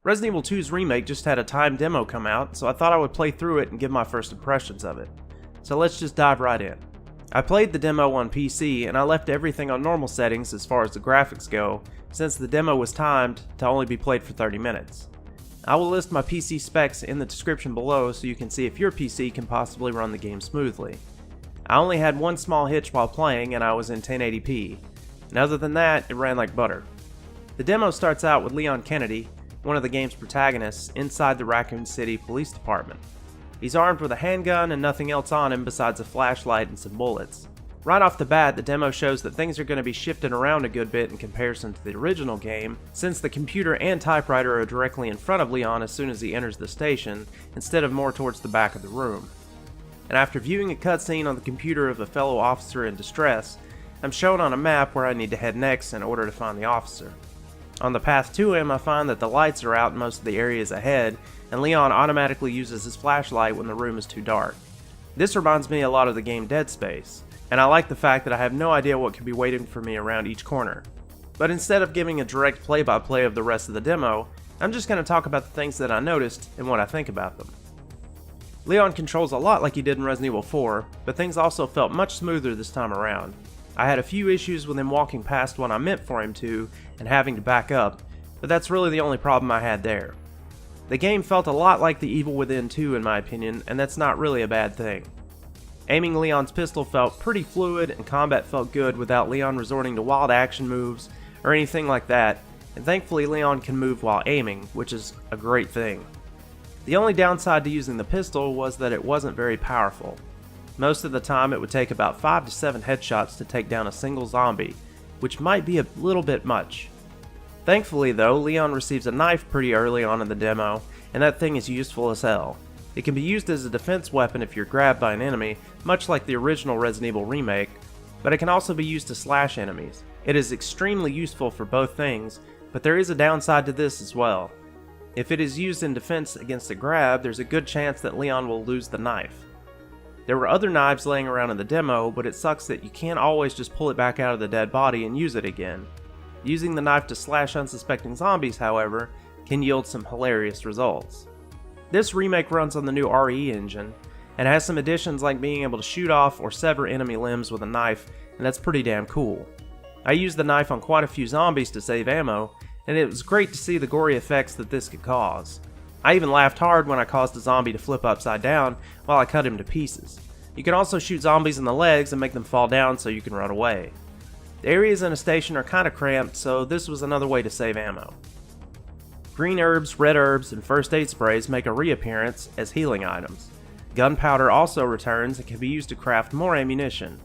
Resident Evil 2's Remake just had a timed demo come out, so I thought I would play through it and give my first impressions of it. So let's just dive right in. I played the demo on PC, and I left everything on normal settings as far as the graphics go, since the demo was timed to only be played for 30 minutes. I will list my PC specs in the description below so you can see if your PC can possibly run the game smoothly. I only had one small hitch while playing, and I was in 1080p, and other than that, it ran like butter. The demo starts out with Leon Kennedy, one of the game's protagonists, inside the Raccoon City Police Department. He's armed with a handgun and nothing else on him besides a flashlight and some bullets. Right off the bat, the demo shows that things are going to be shifting around a good bit in comparison to the original game, since the computer and typewriter are directly in front of Leon as soon as he enters the station, instead of more towards the back of the room. And after viewing a cutscene on the computer of a fellow officer in distress, I'm shown on a map where I need to head next in order to find the officer. On the path to him, I find that the lights are out in most of the areas ahead, and Leon automatically uses his flashlight when the room is too dark. This reminds me a lot of the game Dead Space, and I like the fact that I have no idea what could be waiting for me around each corner. But instead of giving a direct play-by-play of the rest of the demo, I'm just going to talk about the things that I noticed and what I think about them. Leon controls a lot like he did in Resident Evil 4, but things also felt much smoother this time around. I had a few issues with him walking past when I meant for him to, and having to back up, but that's really the only problem I had there. The game felt a lot like The Evil Within 2 in my opinion, and that's not really a bad thing. Aiming Leon's pistol felt pretty fluid, and combat felt good without Leon resorting to wild action moves or anything like that, and thankfully Leon can move while aiming, which is a great thing. The only downside to using the pistol was that it wasn't very powerful. Most of the time it would take about 5 to 7 headshots to take down a single zombie, which might be a little bit much. Thankfully though, Leon receives a knife pretty early on in the demo, and that thing is useful as hell. It can be used as a defense weapon if you're grabbed by an enemy, much like the original Resident Evil Remake, but it can also be used to slash enemies. It is extremely useful for both things, but there is a downside to this as well. If it is used in defense against a grab, there's a good chance that Leon will lose the knife. There were other knives laying around in the demo, but it sucks that you can't always just pull it back out of the dead body and use it again. Using the knife to slash unsuspecting zombies, however, can yield some hilarious results. This remake runs on the new RE engine, and has some additions like being able to shoot off or sever enemy limbs with a knife, and that's pretty damn cool. I used the knife on quite a few zombies to save ammo, and it was great to see the gory effects that this could cause. I even laughed hard when I caused a zombie to flip upside down while I cut him to pieces. You can also shoot zombies in the legs and make them fall down so you can run away. The areas in a station are kinda cramped, so this was another way to save ammo. Green herbs, red herbs, and first aid sprays make a reappearance as healing items. Gunpowder also returns and can be used to craft more ammunition.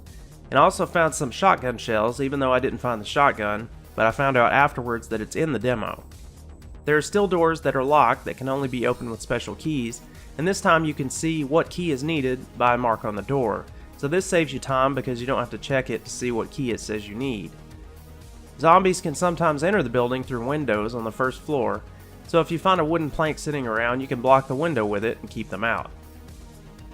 And I also found some shotgun shells, even though I didn't find the shotgun, but I found out afterwards that it's in the demo. There are still doors that are locked that can only be opened with special keys, and this time you can see what key is needed by a mark on the door, so this saves you time because you don't have to check it to see what key it says you need. Zombies can sometimes enter the building through windows on the first floor, so if you find a wooden plank sitting around, you can block the window with it and keep them out.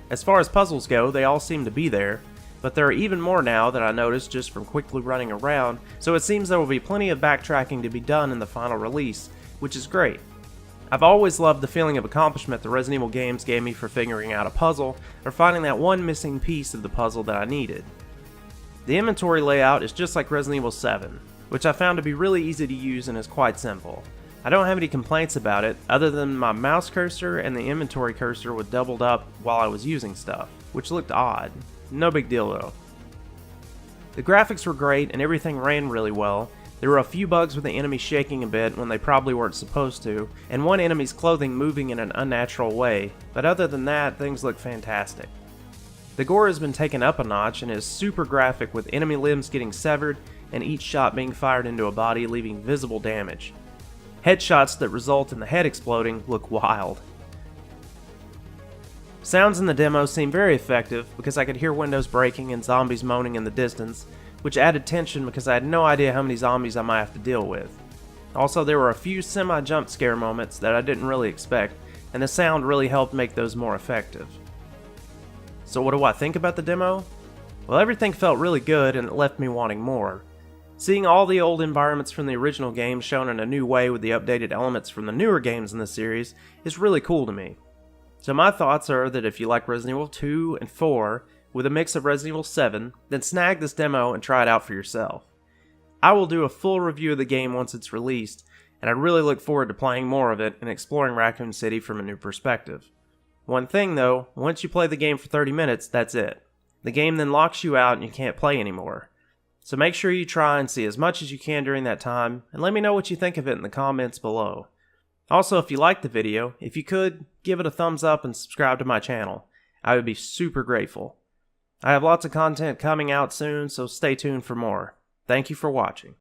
As far as puzzles go, they all seem to be there, but there are even more now that I noticed just from quickly running around, so it seems there will be plenty of backtracking to be done in the final release, which is great. I've always loved the feeling of accomplishment the Resident Evil games gave me for figuring out a puzzle, or finding that one missing piece of the puzzle that I needed. The inventory layout is just like Resident Evil 7, which I found to be really easy to use and is quite simple. I don't have any complaints about it, other than my mouse cursor and the inventory cursor was doubled up while I was using stuff, which looked odd. No big deal though. The graphics were great and everything ran really well. There were a few bugs with the enemies shaking a bit when they probably weren't supposed to, and one enemy's clothing moving in an unnatural way, but other than that, things look fantastic. The gore has been taken up a notch and is super graphic, with enemy limbs getting severed and each shot being fired into a body leaving visible damage. Headshots that result in the head exploding look wild. Sounds in the demo seem very effective because I could hear windows breaking and zombies moaning in the distance, which added tension because I had no idea how many zombies I might have to deal with. Also, there were a few semi-jump scare moments that I didn't really expect, and the sound really helped make those more effective. So what do I think about the demo? Well, everything felt really good and it left me wanting more. Seeing all the old environments from the original game shown in a new way with the updated elements from the newer games in the series is really cool to me. So my thoughts are that if you like Resident Evil 2 and 4 with a mix of Resident Evil 7, then snag this demo and try it out for yourself. I will do a full review of the game once it's released, and I really look forward to playing more of it and exploring Raccoon City from a new perspective. One thing though, once you play the game for 30 minutes, that's it. The game then locks you out and you can't play anymore. So make sure you try and see as much as you can during that time, and let me know what you think of it in the comments below. Also, if you liked the video, if you could, give it a thumbs up and subscribe to my channel. I would be super grateful. I have lots of content coming out soon, so stay tuned for more. Thank you for watching.